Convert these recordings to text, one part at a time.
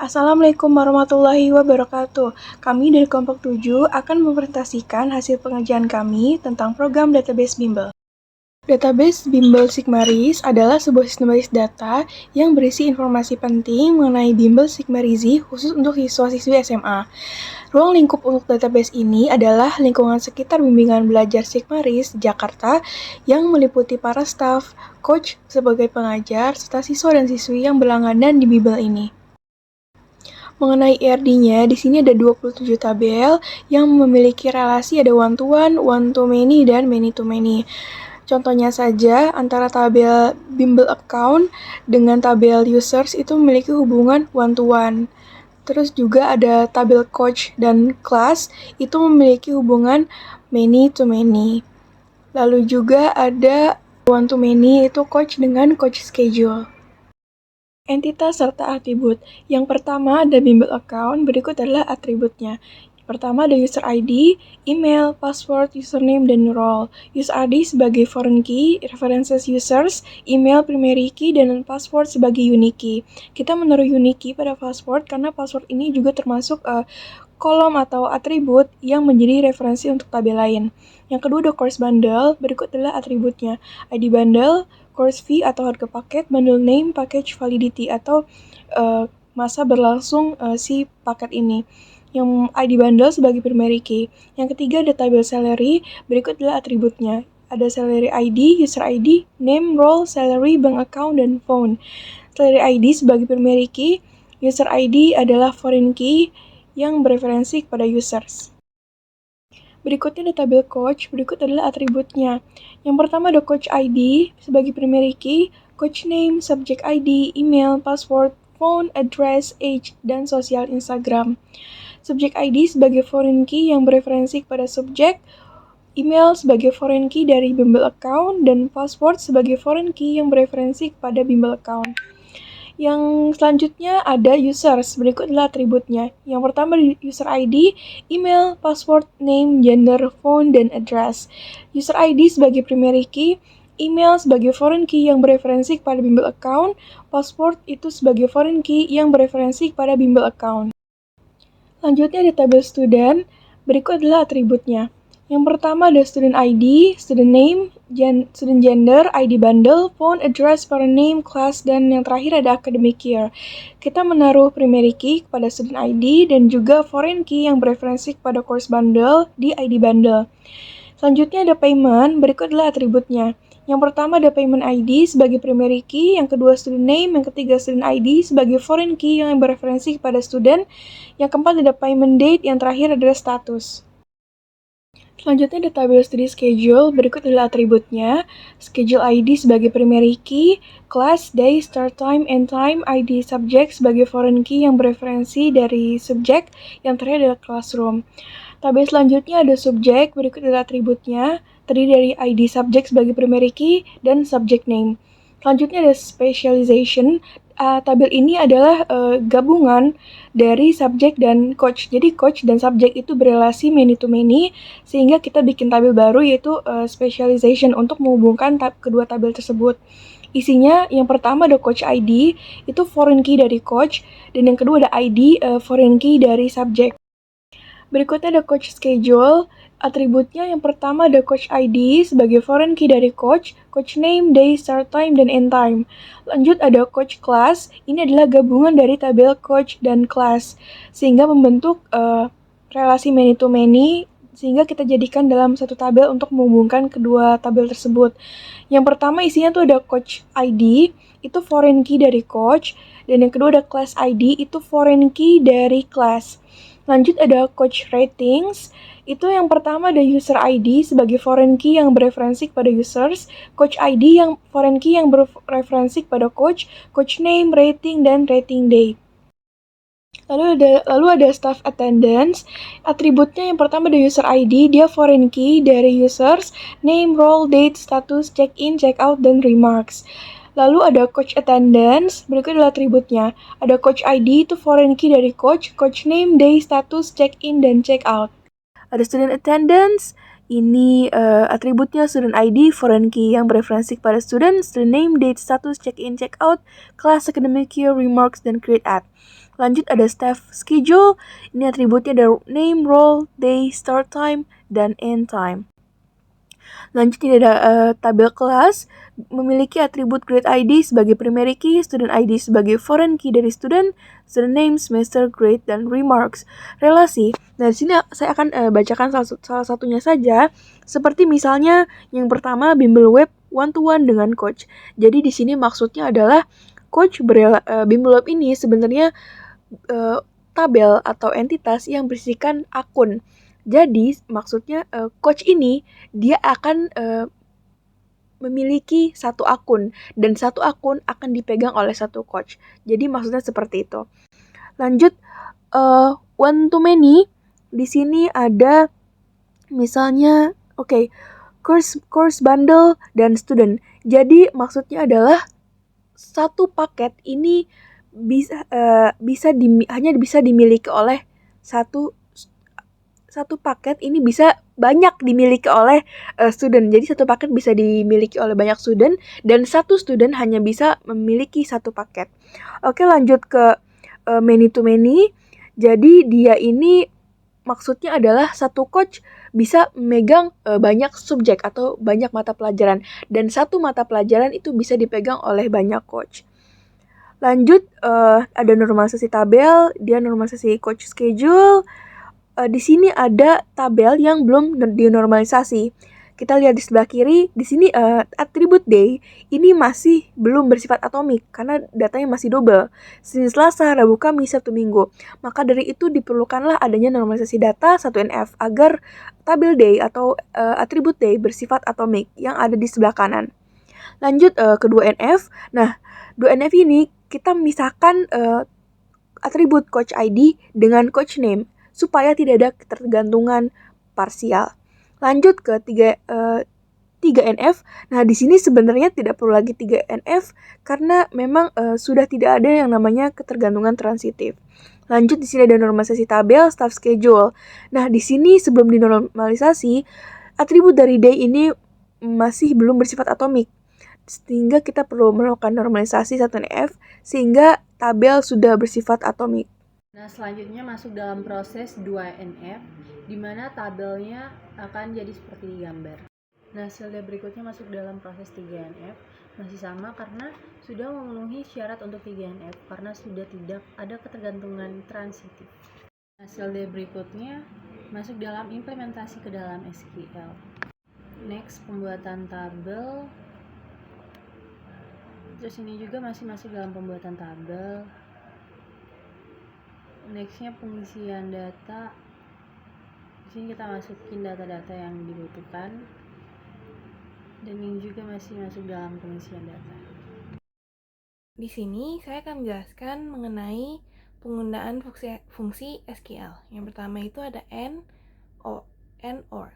Assalamualaikum warahmatullahi wabarakatuh. Kami dari kelompok 7 akan mempresentasikan hasil pengerjaan kami tentang program database Bimbel. Database Bimbel Sigmaris adalah sebuah sistem basis data yang berisi informasi penting mengenai Bimbel Sigmarizi khusus untuk siswa-siswi SMA. Ruang lingkup untuk database ini adalah lingkungan sekitar bimbingan belajar Sigmaris Jakarta yang meliputi para staf, coach sebagai pengajar, serta siswa dan siswi yang berlangganan di Bimbel ini. Mengenai ERD-nya, di sini ada 27 tabel yang memiliki relasi ada one-to-many, dan many-to-many. Contohnya saja, antara tabel Bimbel account dengan tabel users itu memiliki hubungan one-to-one. Terus juga ada tabel coach dan class itu memiliki hubungan many-to-many. Lalu juga ada one-to-many itu coach dengan coach schedule. Entitas serta atribut. Yang pertama ada Bimbel account, berikut adalah atributnya. Pertama ada user ID, email, password, username, dan role. User ID sebagai foreign key, references users, email primary key, dan password sebagai unique key. Kita menaruh unique key pada password karena password ini juga termasuk kolom atau atribut yang menjadi referensi untuk tabel lain. Yang kedua ada course bundle, berikut adalah atributnya. ID bundle, course fee atau harga paket, bundle name, package validity atau masa berlangsung si paket ini. Yang ID bundle sebagai primary key. Yang ketiga ada tabel salary, berikut adalah atributnya. Ada salary ID, user ID, name, role, salary, bank account, dan phone. Salary ID sebagai primary key, user ID adalah foreign key yang bereferensi kepada users. Berikutnya ada tabel coach, berikut adalah atributnya. Yang pertama ada coach ID sebagai primary key, coach name, subject ID, email, password, phone, address, age, dan sosial Instagram. Subject ID sebagai foreign key yang bereferensi kepada subjek, email sebagai foreign key dari Bimbel account, dan password sebagai foreign key yang bereferensi kepada Bimbel account. Yang selanjutnya ada users, berikut adalah atributnya. Yang pertama user ID, email, password, name, gender, phone, dan address. User ID sebagai primary key, email sebagai foreign key yang bereferensi kepada Bimbel account, password itu sebagai foreign key yang bereferensi kepada Bimbel account. Selanjutnya ada tabel student, berikut adalah atributnya. Yang pertama ada student ID, student name, student gender, ID bundle, phone, address, parent name, class, dan yang terakhir ada academic year. Kita menaruh primary key kepada student ID dan juga foreign key yang bereferensi kepada course bundle di ID bundle. Selanjutnya ada payment, berikut adalah atributnya. Yang pertama ada payment ID sebagai primary key, yang kedua student name, yang ketiga student ID sebagai foreign key yang bereferensi kepada student, yang keempat ada payment date, yang terakhir adalah status. Selanjutnya ada tabel study schedule, berikut adalah atributnya. Schedule ID sebagai primary key, class, day, start time, end time, ID subject sebagai foreign key yang bereferensi dari subjek, yang terakhir adalah classroom. Tabel selanjutnya ada subjek, berikut adalah atributnya, terdiri dari ID subject sebagai primary key dan subject name. Selanjutnya ada specialization. Tabel ini adalah gabungan dari subjek dan coach. Jadi coach dan subjek itu berelasi many to many, sehingga kita bikin tabel baru yaitu specialization untuk menghubungkan kedua tabel tersebut. Isinya yang pertama ada coach ID, itu foreign key dari coach, dan yang kedua ada ID foreign key dari subjek. Berikutnya ada coach schedule. Atributnya yang pertama ada coach ID sebagai foreign key dari coach name, day, start time, dan end time. Lanjut ada coach class, ini adalah gabungan dari tabel coach dan class, sehingga membentuk relasi many to many, sehingga kita jadikan dalam satu tabel untuk menghubungkan kedua tabel tersebut. Yang pertama isinya tuh ada coach ID, itu foreign key dari coach, dan yang kedua ada class ID, itu foreign key dari class. Lanjut ada coach ratings, itu yang pertama ada user ID sebagai foreign key yang bereferensi kepada users, coach ID yang foreign key yang bereferensi kepada coach name, rating, dan rating date. Lalu ada staff attendance, atributnya yang pertama ada user ID, dia foreign key dari users, name, role, date, status, check-in, check-out, dan remarks. Lalu ada coach attendance, berikut adalah atributnya. Ada coach ID, itu foreign key dari coach name, day, status, check-in, dan check-out. Ada student attendance, Ini atributnya student ID, foreign key yang bereferensi kepada student name, date, status, check-in, check-out, class, academic year, remarks, dan create at. Lanjut ada staff schedule, ini atributnya ada name, role, day, start time, dan end time. Lanjut ini ada tabel kelas, memiliki atribut grade ID sebagai primary key, student ID sebagai foreign key dari student name, semester, grade, dan remarks. Relasi. Nah, di sini saya akan bacakan salah satunya saja. Seperti misalnya yang pertama Bimbel Web one-to-one dengan coach. Jadi di sini maksudnya adalah coach Bimbel Web ini sebenarnya tabel atau entitas yang berisikan akun. Jadi maksudnya coach ini dia akan memiliki satu akun dan satu akun akan dipegang oleh satu coach. Jadi maksudnya seperti itu. Lanjut one to many. Di sini ada misalnya course bundle dan student. Jadi maksudnya adalah satu paket ini hanya bisa dimiliki oleh satu paket ini bisa banyak dimiliki oleh student. Jadi satu paket bisa dimiliki oleh banyak student dan satu student hanya bisa memiliki satu paket. Oke, lanjut ke many to many. Jadi dia ini maksudnya adalah satu coach bisa memegang banyak subjek atau banyak mata pelajaran dan satu mata pelajaran itu bisa dipegang oleh banyak coach. Lanjut ada normalisasi tabel, dia normalisasi coach schedule. Di sini ada tabel yang belum dinormalisasi. Kita lihat di sebelah kiri, di sini atribut day ini masih belum bersifat atomik karena datanya masih double. Senin, Selasa, Rabu, Kamis, Sabtu, Minggu. Maka dari itu diperlukanlah adanya normalisasi data 1NF agar tabel day atau atribut day bersifat atomik yang ada di sebelah kanan. Lanjut ke 2NF. Nah, 2NF ini kita misahkan atribut coach ID dengan coach name supaya tidak ada ketergantungan parsial. Lanjut ke 3NF. Nah, di sini sebenarnya tidak perlu lagi 3NF karena memang sudah tidak ada yang namanya ketergantungan transitif. Lanjut di sini ada normalisasi tabel, staff schedule. Nah, di sini sebelum dinormalisasi, atribut dari day ini masih belum bersifat atomik. Sehingga kita perlu melakukan normalisasi 1NF sehingga tabel sudah bersifat atomik. Nah, selanjutnya masuk dalam proses 2NF, di mana tabelnya akan jadi seperti di gambar. Nah, slide berikutnya masuk dalam proses 3NF, masih sama karena sudah memenuhi syarat untuk 3NF karena sudah tidak ada ketergantungan transitif. Nah, slide berikutnya masuk dalam implementasi ke dalam SQL. Next, pembuatan tabel. Terus ini juga masih masuk dalam pembuatan tabel. Nextnya pengisian data. Di sini kita masukin data-data yang dibutuhkan. Dan ini juga masih masuk dalam pengisian data. Di sini saya akan menjelaskan mengenai penggunaan fungsi SQL. Yang pertama itu ada and or.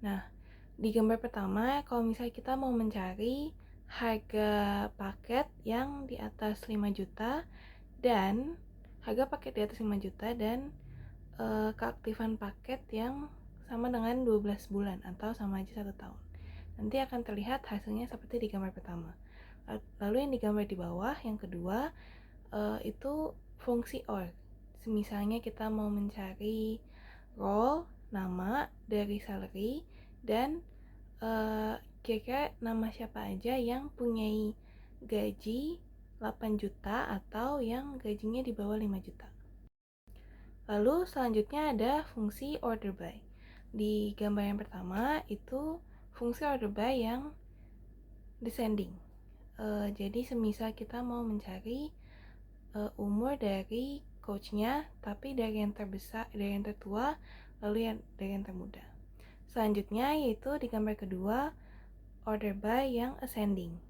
Nah, di gambar pertama kalau misalnya kita mau mencari harga paket yang di atas 5 juta dan harga paket di atas 5 juta dan keaktifan paket yang sama dengan 12 bulan atau sama aja 1 tahun. Nanti akan terlihat hasilnya seperti di gambar pertama. Lalu yang digambar di bawah, yang kedua, itu fungsi or. Misalnya kita mau mencari role, nama dari salary, dan kira-kira nama siapa aja yang punya gaji 8 juta atau yang gajinya di bawah 5 juta. Lalu selanjutnya ada fungsi order by. Di gambar yang pertama itu fungsi order by yang descending. Jadi semisal kita mau mencari umur dari coachnya, tapi dari yang terbesar, dari yang tertua, lalu yang dari yang termuda. Selanjutnya yaitu di gambar kedua order by yang ascending,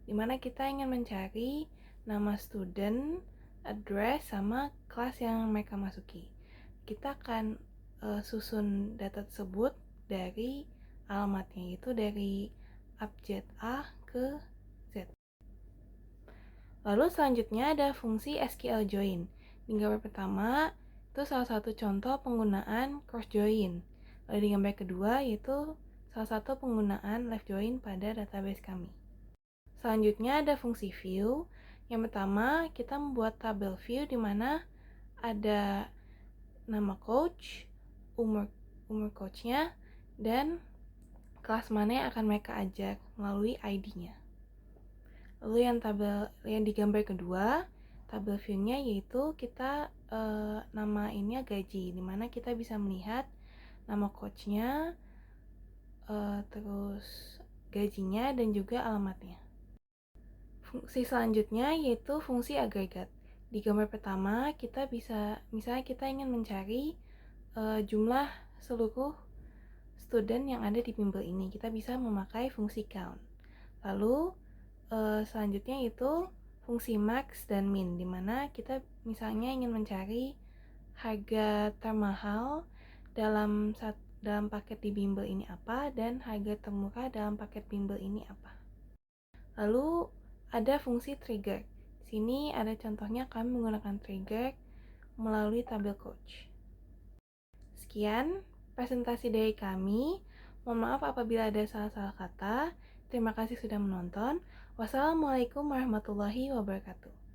dimana kita ingin mencari nama student, address, sama kelas yang mereka masuki. Kita akan susun data tersebut dari alamatnya, yaitu dari abjad A ke Z. Lalu selanjutnya ada fungsi SQL join. Di gambar pertama itu salah satu contoh penggunaan cross join. Lalu di gambar kedua yaitu salah satu penggunaan left join pada database kami. Selanjutnya ada fungsi view. Yang pertama, kita membuat tabel view di mana ada nama coach, umur coachnya, dan kelas mana yang akan mereka ajak melalui ID-nya. Lalu yang di gambar kedua, tabel view-nya yaitu kita nama ini gaji, di mana kita bisa melihat nama coach-nya, terus gajinya dan juga alamatnya. Fungsi selanjutnya yaitu fungsi agregat. Di gambar pertama kita bisa, misalnya kita ingin mencari jumlah seluruh student yang ada di bimbel ini, kita bisa memakai fungsi count. Lalu selanjutnya itu fungsi max dan min, dimana kita misalnya ingin mencari harga termahal dalam paket di bimbel ini apa dan harga termurah dalam paket bimbel ini apa. Lalu ada fungsi trigger. Sini ada contohnya kami menggunakan trigger melalui tabel coach. Sekian presentasi dari kami. Mohon maaf apabila ada salah-salah kata. Terima kasih sudah menonton. Wassalamualaikum warahmatullahi wabarakatuh.